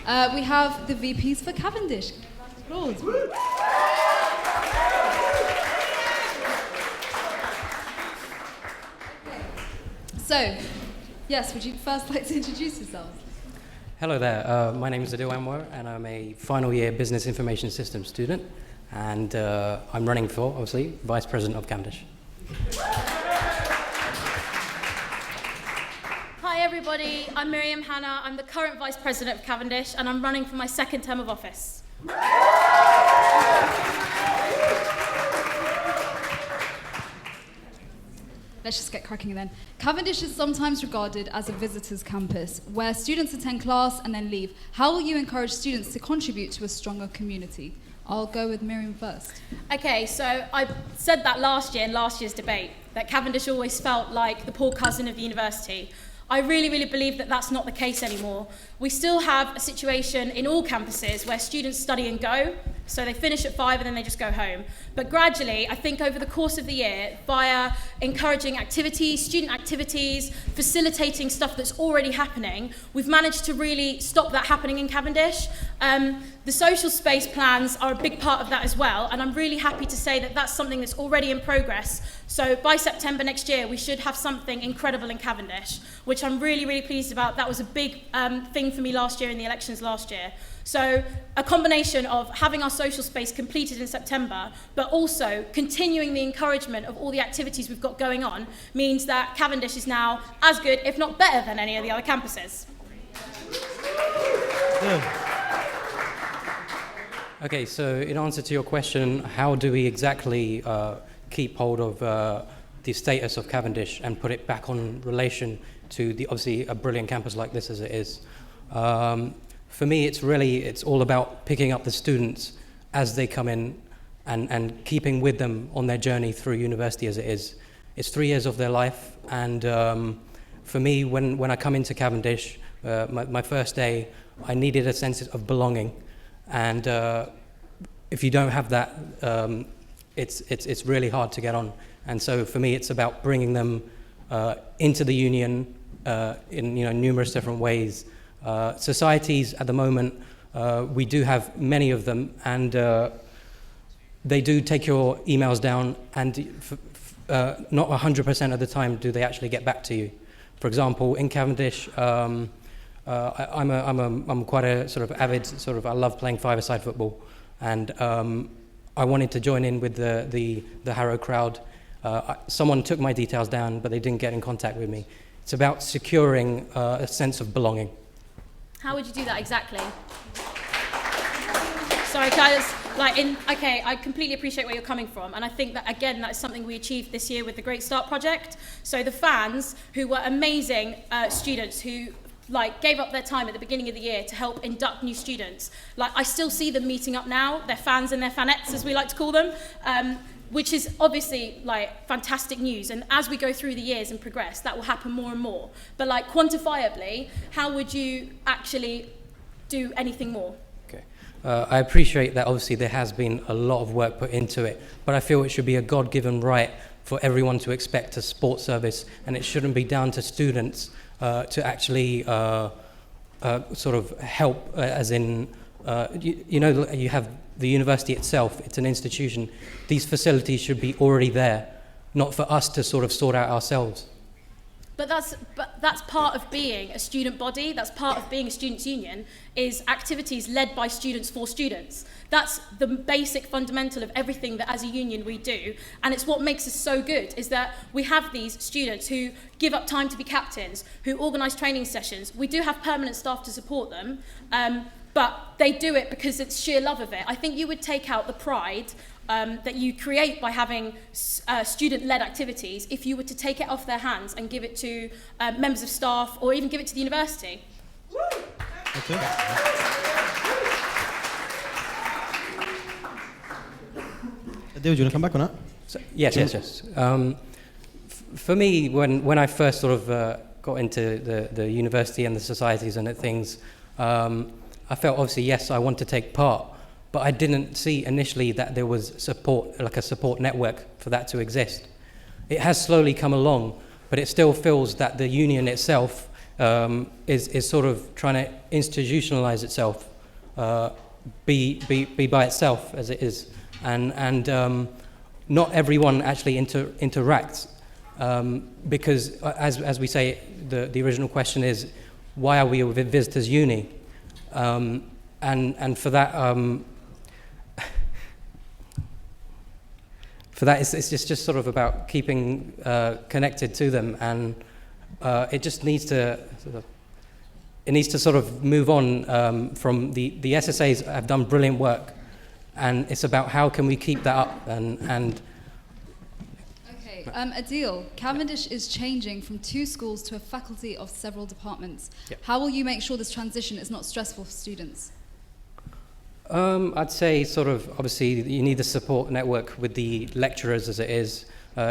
We have the VPs for Cavendish. Applause. So, yes, would you first like to introduce yourselves? Hello there, my name is Adeel Anwar and I'm a final year Business Information Systems student and I'm running for, obviously, Vice President of Cavendish. Hi everybody, I'm Miriam, Hanna. I'm the current Vice President of Cavendish and I'm running for my second term of office. Let's just get cracking then. Cavendish is sometimes regarded as a visitor's campus, where students attend class and then leave. How will you encourage students to contribute to a stronger community? I'll go with Miriam first. Okay, so I said that last year in last year's debate, that Cavendish always felt like the poor cousin of the university. I really, really believe that that's not the case anymore. We still have a situation in all campuses where students study and go, so they finish at 5 and then they just go home. But gradually, I think over the course of the year, via encouraging activities, student activities, facilitating stuff that's already happening, we've managed to really stop that happening in Cavendish. The social space plans are a big part of that as well, and I'm really happy to say that that's something that's already in progress. So by September next year, we should have something incredible in Cavendish, which I'm really, really pleased about. That was a big thing for me last year in the elections last year. So a combination of having our social space completed in September, but also continuing the encouragement of all the activities we've got going on, means that Cavendish is now as good, if not better, than any of the other campuses. Yeah. Okay, so in answer to your question, how do we exactly keep hold of the status of Cavendish and put it back on relation to obviously a brilliant campus like this as it is? For me, it's all about picking up the students as they come in and keeping with them on their journey through university as it is. It's 3 years of their life, and for me, when I come into Cavendish, my first day, I needed a sense of belonging. And if you don't have that, it's really hard to get on. And so for me, it's about bringing them into the union in numerous different ways. Societies at the moment, we do have many of them, and they do take your emails down, and not 100% of the time do they actually get back to you. For example, in Cavendish, I'm quite a sort of avid I love playing five-a-side football, and I wanted to join in with the Harrow crowd. Someone took my details down, but they didn't get in contact with me. It's about securing a sense of belonging. How would you do that exactly? Sorry, guys. I completely appreciate where you're coming from, and I think that again that is something we achieved this year with the Great Start project. So the fans, who were amazing students who gave up their time at the beginning of the year to help induct new students. I still see them meeting up now. They're fans and they're fanettes, as we like to call them, which is obviously fantastic news. And as we go through the years and progress, that will happen more and more. But quantifiably, how would you actually do anything more? Okay. I appreciate that obviously there has been a lot of work put into it, but I feel it should be a God-given right for everyone to expect a sports service, and it shouldn't be down to students to actually sort of help, as in, you have the university itself, it's an institution. These facilities should be already there, not for us to sort of sort out ourselves. But that's part of being a student body, that's part of being a students' union, is activities led by students for students. That's the basic fundamental of everything that as a union we do, and it's what makes us so good, is that we have these students who give up time to be captains, who organise training sessions. We do have permanent staff to support them, but they do it because it's sheer love of it. I think you would take out the pride that you create by having student-led activities if you were to take it off their hands and give it to members of staff or even give it to the university. Okay. Adeel, do you want to come back on that? So, yes. For me, when I first sort of got into the university and the societies and things, I felt obviously, yes, I want to take part, but I didn't see initially that there was support, like a support network for that to exist. It has slowly come along, but it still feels that the union itself is sort of trying to institutionalize itself, be by itself as it is, and not everyone actually interacts, because as we say, the original question is, why are we a visitors uni? And for that, it's just sort of about keeping connected to them, and it just needs to sort of move on from the SSAs have done brilliant work, and it's about how can we keep that up and. Okay, Adeel, Cavendish is changing from 2 schools to a faculty of several departments. Yep. How will you make sure this transition is not stressful for students? I'd say sort of, obviously, you need the support network with the lecturers as it is.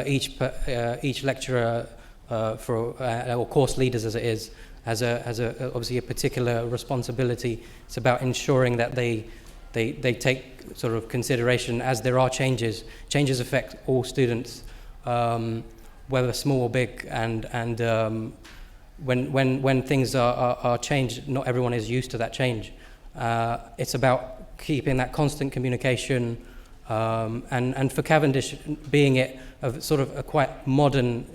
Each lecturer or course leaders as it is has obviously a particular responsibility. It's about ensuring that they take sort of consideration as there are changes. Changes affect all students, whether small or big, and when things are changed, not everyone is used to that change. It's about keeping that constant communication, and for Cavendish, being it sort of a quite modern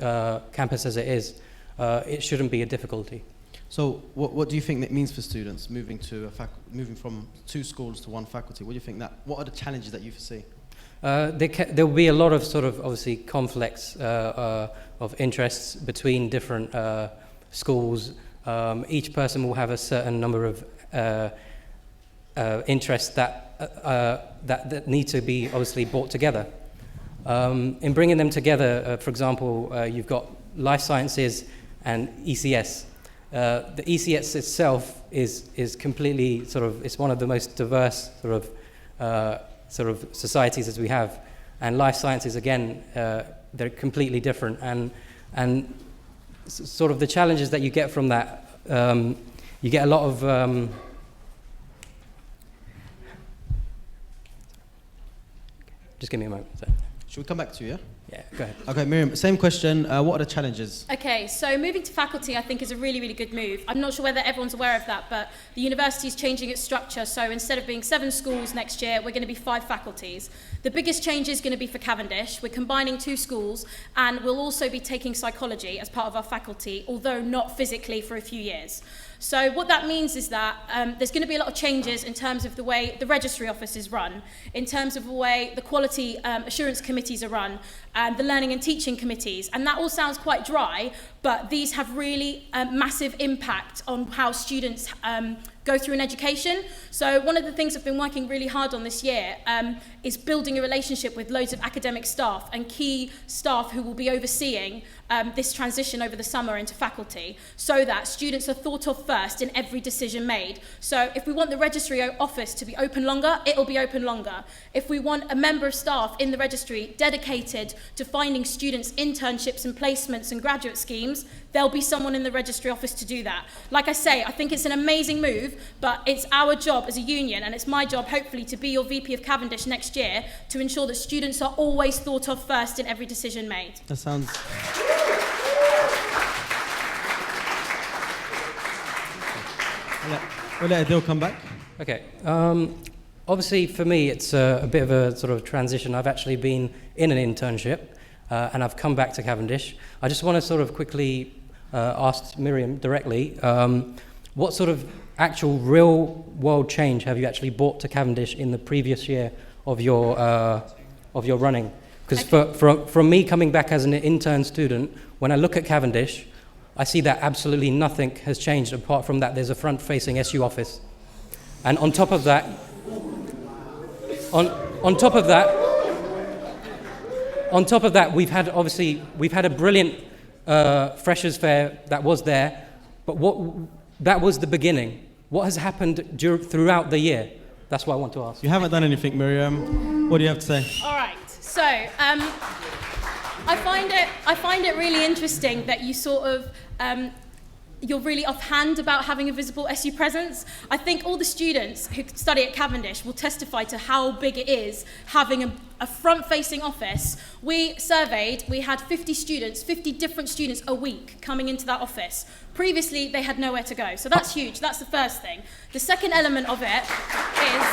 campus as it is, it shouldn't be a difficulty. So what do you think that means for students moving from 2 schools to 1 faculty? What do you think what are the challenges that you foresee? There will be a lot of sort of obviously conflicts of interests between different schools. Each person will have a certain number of interests that need to be obviously brought together. In bringing them together, for example, you've got life sciences and ECS. The ECS itself is completely it's one of the most diverse sort of societies as we have, and life sciences again, they're completely different, and sort of the challenges that you get from that, you get a lot of just give me a moment. Should we come back to you, yeah? Yeah, go ahead. Okay, Miriam, same question. What are the challenges? Okay, so moving to faculty I think is a really, really good move. I'm not sure whether everyone's aware of that, but the university is changing its structure. So instead of being 7 schools next year, we're going to be 5 faculties. The biggest change is going to be for Cavendish. We're combining 2 schools, and we'll also be taking psychology as part of our faculty, although not physically for a few years. So what that means is that there's going to be a lot of changes in terms of the way the registry office is run, in terms of the way the quality assurance committees are run, and the learning and teaching committees. And that all sounds quite dry, but these have really massive impact on how students go through an education. So one of the things I've been working really hard on this year is building a relationship with loads of academic staff and key staff who will be overseeing this transition over the summer into faculty, so that students are thought of first in every decision made. So if we want the registry office to be open longer, it'll be open longer. If we want a member of staff in the registry dedicated to finding students internships and placements and graduate schemes, there'll be someone in the registry office to do that. Like I say, I think it's an amazing move, but it's our job as a union, and it's my job hopefully to be your VP of Cavendish next year, to ensure that students are always thought of first in every decision made. That sounds... We'll let Adeel come back. Okay. Obviously, for me, it's a bit of a sort of transition. I've actually been in an internship, and I've come back to Cavendish. I just want to sort of quickly ask Miriam directly, what sort of actual real-world change have you actually brought to Cavendish in the previous year of your running? Because from me coming back as an intern student, when I look at Cavendish, I see that absolutely nothing has changed apart from that there's a front-facing SU office. And on top of that, we've had a brilliant freshers fair that was there, but that was the beginning. What has happened throughout the year? That's what I want to ask. You haven't done anything, Miriam. What do you have to say? All right. So I find it really interesting that you sort of you're really offhand about having a visible SU presence. I think all the students who study at Cavendish will testify to how big it is having a front-facing office. We surveyed, we had 50 students, 50 different students a week coming into that office. Previously, they had nowhere to go. So that's huge. That's the first thing. The second element of it is...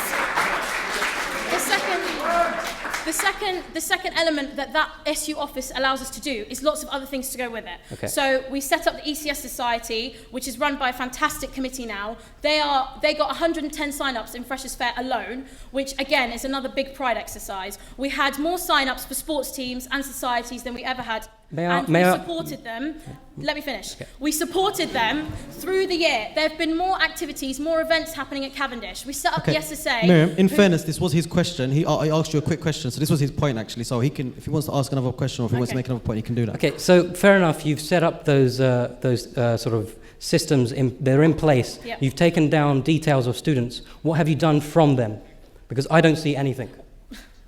The second element that SU office allows us to do is lots of other things to go with it. Okay. So we set up the ECS Society, which is run by a fantastic committee now. They got 110 sign-ups in Freshers' Fair alone, which again is another big pride exercise. We had more sign-ups for sports teams and societies than we ever had. We supported them. Let me finish. Okay. We supported them through the year. There have been more activities, more events happening at Cavendish. We set up the SSA. Miriam, in fairness, this was his question. I asked you a quick question, so this was his point actually. So he can, if he wants to ask another question or if he wants to make another point, he can do that. Okay, so fair enough. You've set up those sort of systems. They're in place. Yep. You've taken down details of students. What have you done from them? Because I don't see anything.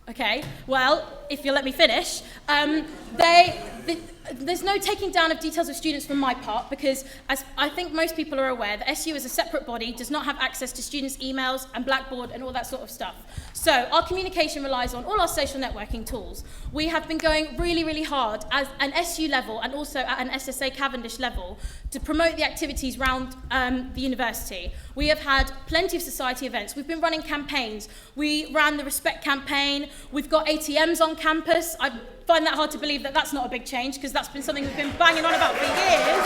Okay, well, if you'll let me finish, there's no taking down of details of students from my part, because as I think most people are aware, the SU as a separate body does not have access to students' emails and Blackboard and all that sort of stuff. So our communication relies on all our social networking tools. We have been going really, really hard as an SU level and also at an SSA Cavendish level to promote the activities around the university. We have had plenty of society events. We've been running campaigns. We ran the Respect campaign. We've got ATMs on campus. I find that hard to believe that that's not a big change, because that's been something we've been banging on about for years.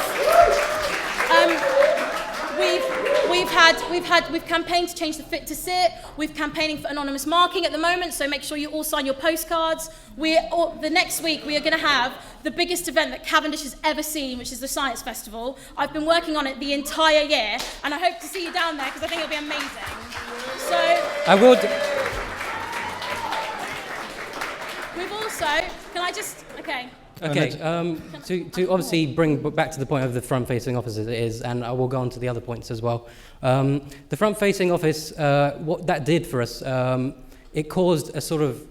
We've campaigned to change the fit to sit. We're campaigning for anonymous marking at the moment, so make sure you all sign your postcards. The next week we are going to have the biggest event that Cavendish has ever seen, which is the Science Festival. I've been working on it the entire year, and I hope to see you down there because I think it'll be amazing. So I would. We've also, can I just, okay. Okay, to obviously bring back to the point of the front-facing office as it is, and I will go on to the other points as well. The front-facing office, what that did for us, it caused a sort of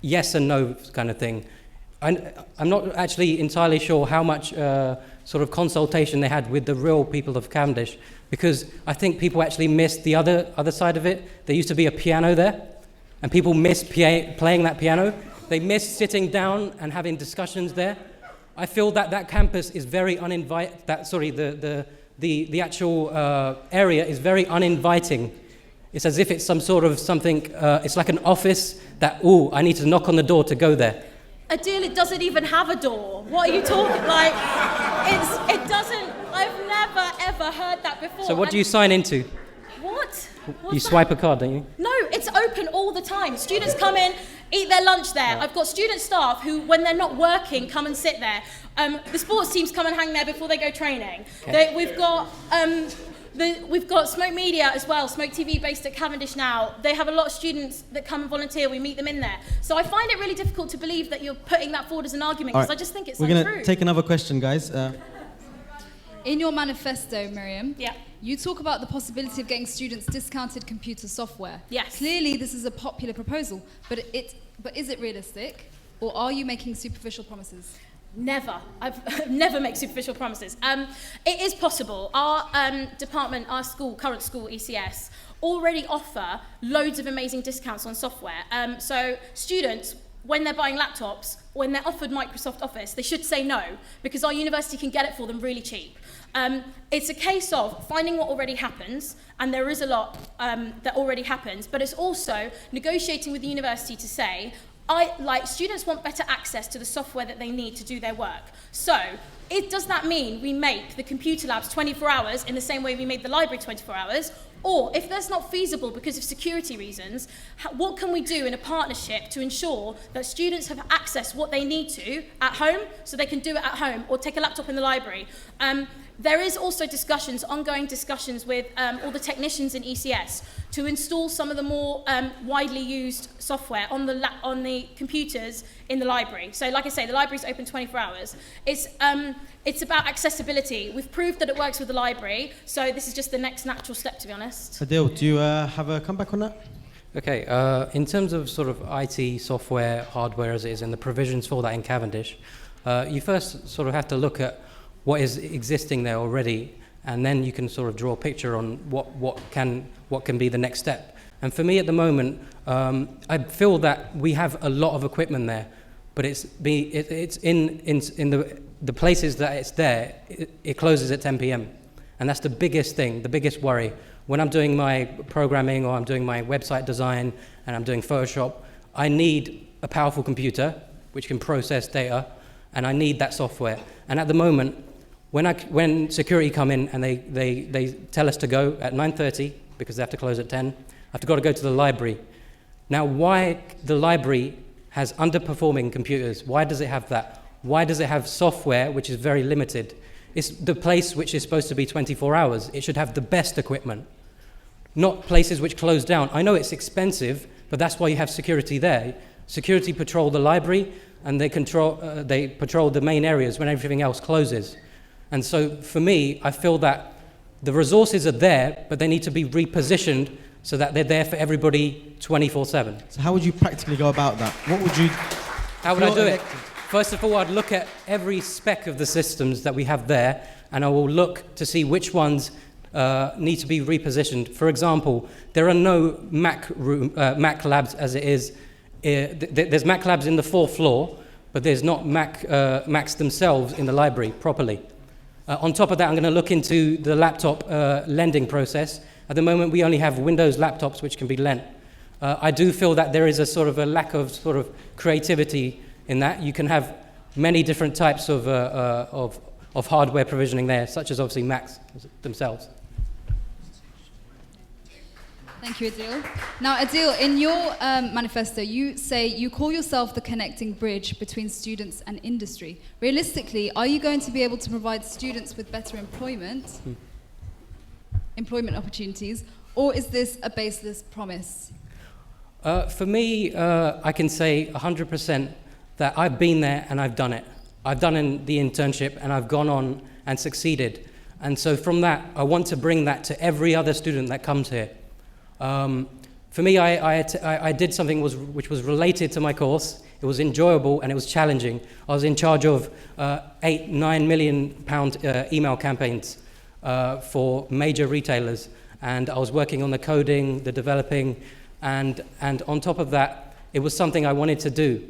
yes and no kind of thing. I'm not actually entirely sure how much sort of consultation they had with the real people of Cavendish, because I think people actually missed the other side of it. There used to be a piano there, and people missed playing that piano. They miss sitting down and having discussions there. I feel that campus is very uninviting. The actual area is very uninviting. It's as if it's some sort of something. It's like an office that I need to knock on the door to go there. Adeel, it doesn't even have a door. What are you talking like? It doesn't. I've never ever heard that before. So what do you sign into? What? You swipe a card, don't you? No, it's open all the time. Students come in, eat their lunch there. I've got student staff who, when they're not working, come and sit there. The sports teams come and hang there before they go training. Okay. We've got Smoke Media as well, Smoke TV based at Cavendish now. They have a lot of students that come and volunteer. We meet them in there. So I find it really difficult to believe that you're putting that forward as an argument, because I just think it's untrue. We're going to take another question, guys. In your manifesto, Miriam, yeah, you talk about the possibility of getting students discounted computer software. Yes. Clearly, this is a popular proposal, but is it realistic, or are you making superficial promises? Never. I've never make superficial promises. It is possible. Our department, our school, current school, ECS, already offer loads of amazing discounts on software. So students, when they're buying laptops, when they're offered Microsoft Office, they should say no, because our university can get it for them really cheap. It's a case of finding what already happens, and there is a lot that already happens, but it's also negotiating with the university to say, students want better access to the software that they need to do their work. So, does that mean we make the computer labs 24 hours in the same way we made the library 24 hours? Or, if that's not feasible because of security reasons, what can we do in a partnership to ensure that students have access what they need to at home, so they can do it at home, or take a laptop in the library? There is also ongoing discussions with all the technicians in ECS to install some of the more widely used software on the computers in the library. So, like I say, the library's open 24 hours. It's about accessibility. We've proved that it works with the library, so this is just the next natural step, to be honest. Adeel, do you have a comeback on that? Okay, in terms of sort of IT software, hardware as it is, and the provisions for that in Cavendish, you first sort of have to look at what is existing there already. and then you can sort of draw a picture on what can be the next step. And for me at the moment, I feel that we have a lot of equipment there, but it's in the places that it's there, it closes at 10 p.m. And that's the biggest thing, the biggest worry. When I'm doing my programming or I'm doing my website design and I'm doing Photoshop, I need a powerful computer which can process data, and I need that software. And at the moment, when security come in and they tell us to go at 9:30 because they have to close at 10, I have to go to the library. Now, why the library has underperforming computers? Why does it have that? Why does it have software which is very limited? It's the place which is supposed to be 24 hours. It should have the best equipment, not places which close down. I know it's expensive, but that's why you have security there. Security patrol the library, and they patrol the main areas when everything else closes. And so for me, I feel that the resources are there, but they need to be repositioned so that they're there for everybody 24/7. So how would you practically go about that? How would I do it? First of all, I'd look at every spec of the systems that we have there, and I will look to see which ones need to be repositioned. For example, there are no Mac labs as it is. There's Mac labs in the 4th floor, but there's not Macs themselves in the library properly. On top of that, I'm going to look into the laptop lending process. At the moment, we only have Windows laptops which can be lent. I do feel that there is a sort of a lack of sort of creativity in that. You can have many different types of hardware provisioning there, such as obviously Macs themselves. Thank you, Adeel. Now, Adeel, in your manifesto, you say you call yourself the connecting bridge between students and industry. Realistically, are you going to be able to provide students with better employment opportunities, or is this a baseless promise? For me, I can say 100% that I've been there and I've done it. I've done the internship and I've gone on and succeeded. And so from that, I want to bring that to every other student that comes here. For me, I did something which was related to my course. It was enjoyable and it was challenging. I was in charge of £8-9 million email campaigns for major retailers, and I was working on the coding, the developing, and on top of that, it was something I wanted to do.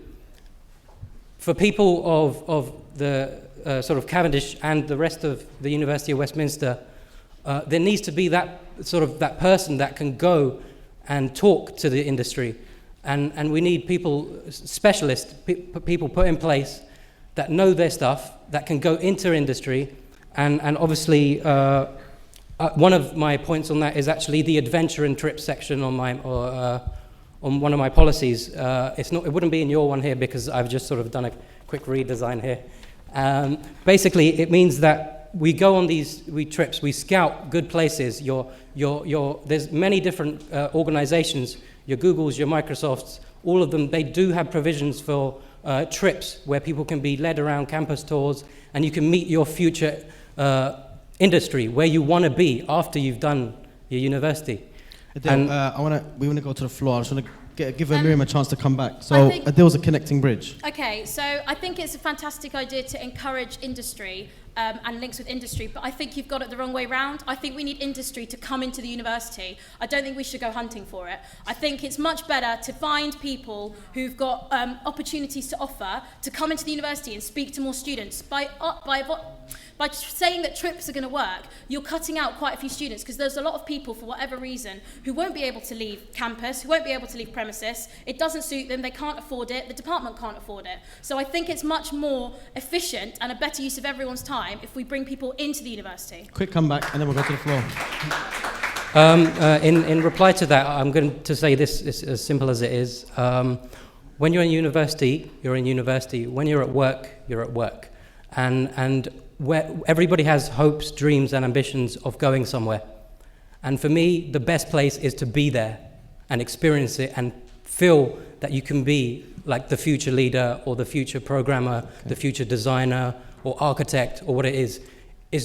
For people of the sort of Cavendish and the rest of the University of Westminster, there needs to be that person that can go and talk to the industry, and we need people, specialists, people put in place that know their stuff, that can go into industry, and obviously one of my points on that is actually the adventure and trip section on one of my policies. It wouldn't be in your one here because I've just sort of done a quick redesign here. Basically, it means that we go on these trips, we scout good places. There's many different organizations, your Googles, your Microsofts, all of them, they do have provisions for trips where people can be led around campus tours, and you can meet your future industry, where you want to be after you've done your university. Adeel, we want to go to the floor. I just want to give Miriam a chance to come back. So Adeel's a connecting bridge. Okay, so I think it's a fantastic idea to encourage industry and links with industry, but I think you've got it the wrong way round. I think we need industry to come into the university. I don't think we should go hunting for it. I think it's much better to find people who've got opportunities to offer to come into the university and speak to more students. By saying that trips are going to work, you're cutting out quite a few students, because there's a lot of people, for whatever reason, who won't be able to leave campus, who won't be able to leave premises. It doesn't suit them, they can't afford it, the department can't afford it. So I think it's much more efficient and a better use of everyone's time if we bring people into the university. Quick comeback, and then we'll go to the floor. In reply to that, I'm going to say this is as simple as it is. When you're in university, you're in university. When you're at work, you're at work. And where everybody has hopes, dreams, and ambitions of going somewhere. And for me, the best place is to be there and experience it and feel that you can be like the future leader or the future programmer, the future designer or architect or what it is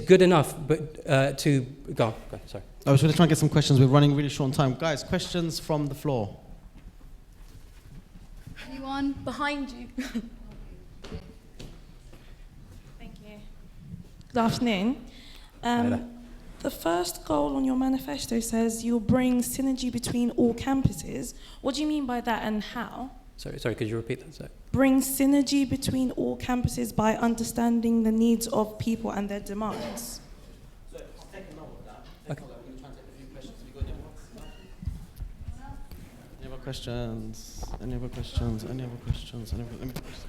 good enough, but to... Go on, sorry. I was going to try and get some questions. We're running really short on time. Guys, questions from the floor. Anyone? Behind you. Good afternoon. The first goal on your manifesto says you'll bring synergy between all campuses. What do you mean by that and how? Sorry, could you repeat that? Sorry. Bring synergy between all campuses by understanding the needs of people and their demands. So I'll take a note of that. Okay. I'm going to try and take a few questions. Have you got any other questions? Any other questions? Any other questions? Any other questions?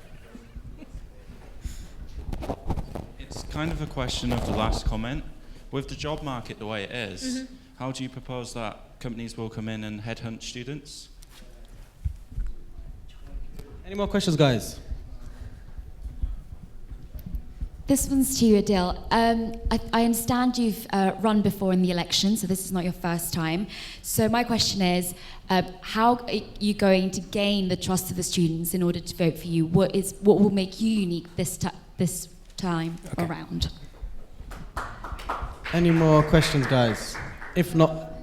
It's kind of a question of the last comment. With the job market the way it is, how do you propose that companies will come in and headhunt students? Any more questions, guys? This one's to you, Adeel. I understand you've run before in the election, so this is not your first time. So my question is, how are you going to gain the trust of the students in order to vote for you? What will make you unique this time around? Any more questions, guys? If not...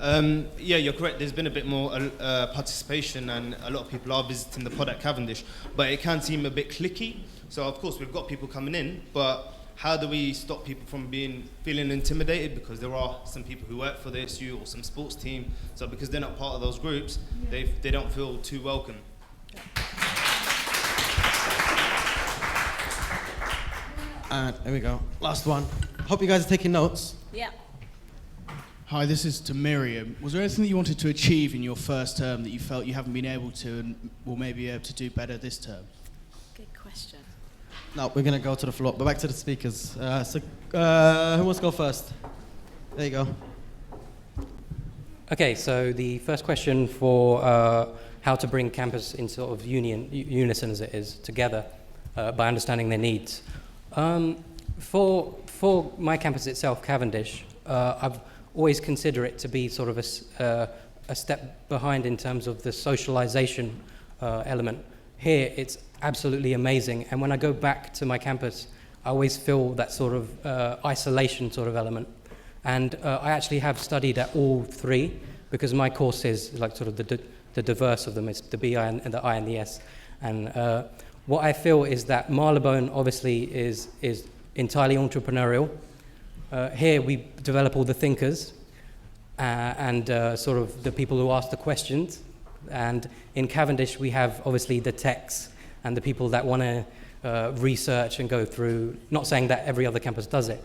Yeah, you're correct. There's been a bit more participation, and a lot of people are visiting the pod at Cavendish, but it can seem a bit cliquey. So of course we've got people coming in, but how do we stop people from feeling intimidated? Because there are some people who work for the SU or some sports team, so because they're not part of those groups, they don't feel too welcome. And there we go. Last one. Hope you guys are taking notes. Yeah. Hi, this is to Miriam. Was there anything that you wanted to achieve in your first term that you felt you haven't been able to and will maybe be able to do better this term? Good question. No, we're going to go to the floor. But back to the speakers. Who wants to go first? There you go. Okay, so the first question for how to bring campus in sort of unison as it is, together, by understanding their needs. For my campus itself, Cavendish, I've always consider it to be sort of a step behind in terms of the socialization element. Here, it's absolutely amazing, and when I go back to my campus, I always feel that sort of isolation sort of element. And I actually have studied at all three, because my course is like sort of the diverse of them, it's the BI and the I and the S. And what I feel is that Marylebone obviously is entirely entrepreneurial. Here we develop all the thinkers and sort of the people who ask the questions. And in Cavendish we have obviously the techs and the people that want to research and go through, not saying that every other campus does it.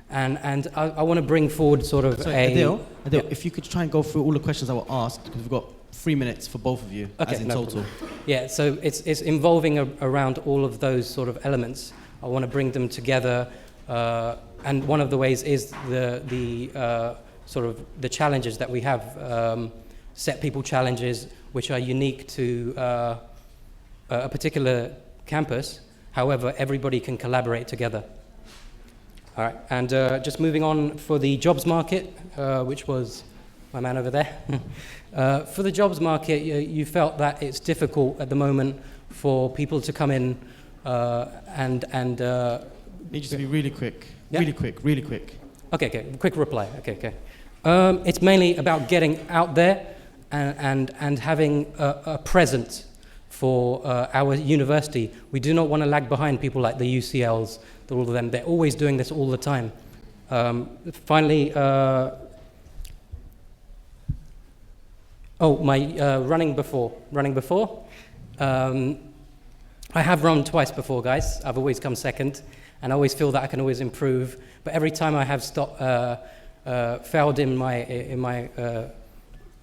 And I want to bring forward sort of Adeel, if you could try and go through all the questions that were asked, because we've got 3 minutes for both of you, as in total. Yeah, so it's involving around all of those sort of elements. I want to bring them together, and one of the ways is the sort of the challenges that we have, set people challenges which are unique to a particular campus. However, everybody can collaborate together. All right, and just moving on for the jobs market, which was my man over there. For the jobs market, you felt that it's difficult at the moment for people to come in and need you to be really quick, yeah? really quick. Okay, quick reply. Okay. It's mainly about getting out there and having a presence for our university. We do not want to lag behind people like the UCLs, all of them. They're always doing this all the time. Finally, running before. I have run twice before, guys. I've always come second, and I always feel that I can always improve. But every time I have failed in my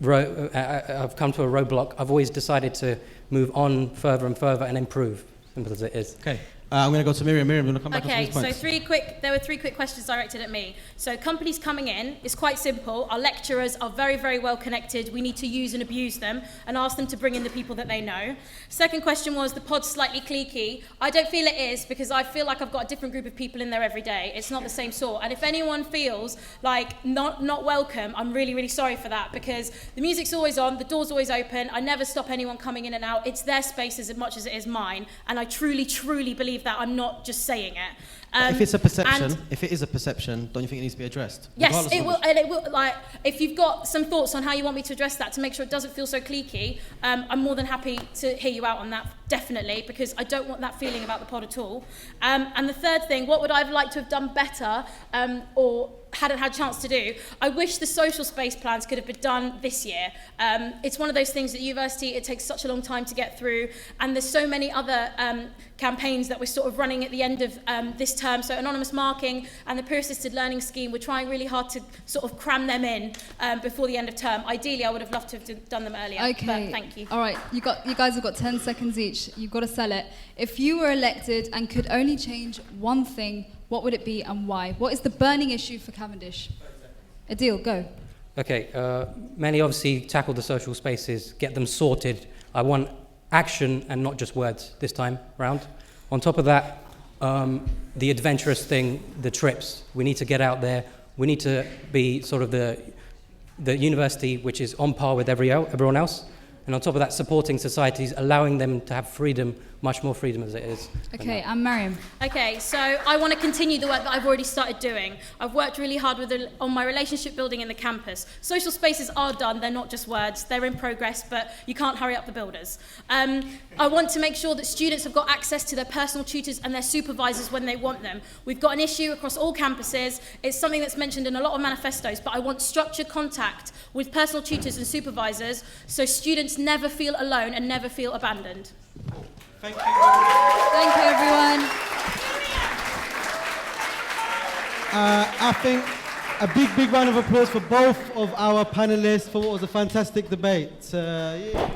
I've come to a roadblock, I've always decided to move on further and further and improve, simple as it is. Okay. I'm going to go to Miriam. Miriam, you want to come back Okay, on some of these points? so there were three quick questions directed at me. So companies coming in, it's quite simple. Our lecturers are very, very well connected. We need to use and abuse them and ask them to bring in the people that they know. Second question was the pod's slightly cliquey. I don't feel it is, because I feel like I've got a different group of people in there every day. It's not the same sort. And if anyone feels like not welcome, I'm really, really sorry for that, because the music's always on, the door's always open. I never stop anyone coming in and out. It's their space as much as it is mine. And I truly, truly believe that. I'm not just saying it. If it's a perception, and- if it is a perception, don't you think it needs to be addressed? Yes, Regardless it of will, which- and it will. Like, if you've got some thoughts on how you want me to address that to make sure it doesn't feel so cliquey, I'm more than happy to hear you out on that, definitely, because I don't want that feeling about the pod at all. And the third thing, what would I have liked to have done better, or hadn't had a chance to do? I wish the social space plans could have been done this year. It's one of those things at university, it takes such a long time to get through, and there's so many other campaigns that we're sort of running at the end of this term. So anonymous marking and the peer-assisted learning scheme, we're trying really hard to sort of cram them in before the end of term. Ideally, I would have loved to have done them earlier, Okay. but thank you. All right, you guys have got 10 seconds each. You've got to sell it. If you were elected and could only change one thing, what would it be and why? What is the burning issue for Cavendish? Adeel, go. Okay, many obviously tackle the social spaces, get them sorted. I want action and not just words this time round. On top of that, the adventurous thing, the trips. We need to get out there. We need to be sort of the university which is on par with everyone else. And on top of that, supporting societies, allowing them to have freedom, much more freedom as it is. Okay, and Miriam. Okay, so I want to continue the work that I've already started doing. I've worked really hard on my relationship building in the campus. Social spaces are done, they're not just words, they're in progress, but you can't hurry up the builders. I want to make sure that students have got access to their personal tutors and their supervisors when they want them. We've got an issue across all campuses. It's something that's mentioned in a lot of manifestos, but I want structured contact with personal tutors and supervisors so students never feel alone and never feel abandoned. Thank you. Thank you, everyone. I think a big round of applause for both of our panelists for what was a fantastic debate. Yeah.